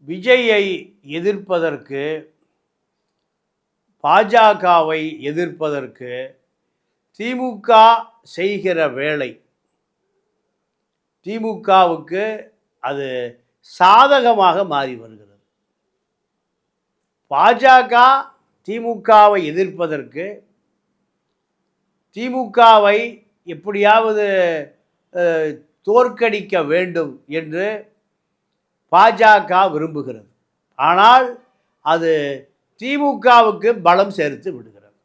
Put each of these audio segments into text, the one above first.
விஜயை எதிர்ப்பதற்கு, பாஜகவை எதிர்ப்பதற்கு திமுக செய்கிற வேலை திமுகவுக்கு அது சாதகமாக மாறி வருகிறது. பாஜக திமுகவை எதிர்ப்பதற்கு, திமுகவை எப்படியாவது தோற்கடிக்க வேண்டும் என்று பாஜக விரும்புகிறது. ஆனால் அது திமுகவுக்கு பலம் சேர்த்து விடுகிறது.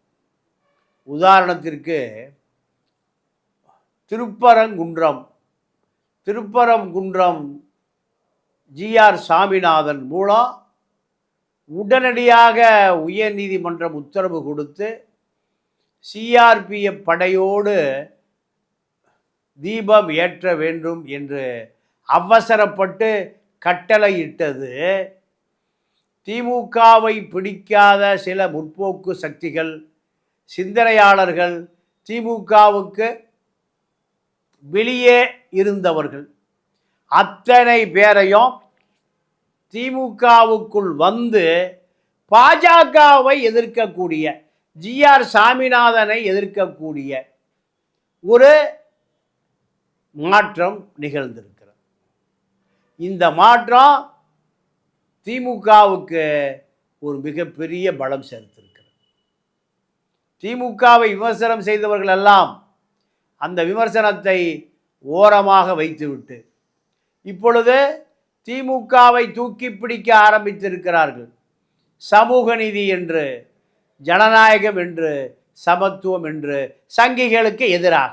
உதாரணத்திற்கு திருப்பரங்குன்றம் ஜிஆர் சாமிநாதன் மூலம் உடனடியாக உயர்நீதிமன்றம் உத்தரவு கொடுத்து சிஆர்பிஎஃப் படையோடு தீபம் ஏற்ற வேண்டும் என்று அவசரப்பட்டு கட்டளையிட்டது திமுகவை பிடிக்காத சில முற்போக்கு சக்திகள், சிந்தனையாளர்கள், திமுகவுக்கு வெளியே இருந்தவர்கள் அத்தனை பேரையும் திமுகவுக்குள் வந்து பாஜகவை எதிர்க்கக்கூடிய, ஜிஆர் சாமிநாதனை எதிர்க்கக்கூடிய ஒரு மாற்றம் நிகழ்ந்திருக்கிறது. இந்த மாற்றம் திமுகவுக்கு ஒரு மிகப்பெரிய பலம் சேர்த்திருக்கிறது. திமுகவை விமர்சனம் செய்தவர்கள் எல்லாம் அந்த விமர்சனத்தை ஓரமாக வைத்துவிட்டு இப்பொழுது திமுகவை தூக்கி பிடிக்க ஆரம்பித்திருக்கிறார்கள். சமூக நீதி என்று, ஜனநாயகம் என்று, சமத்துவம் என்று சங்கிகளுக்கு எதிராக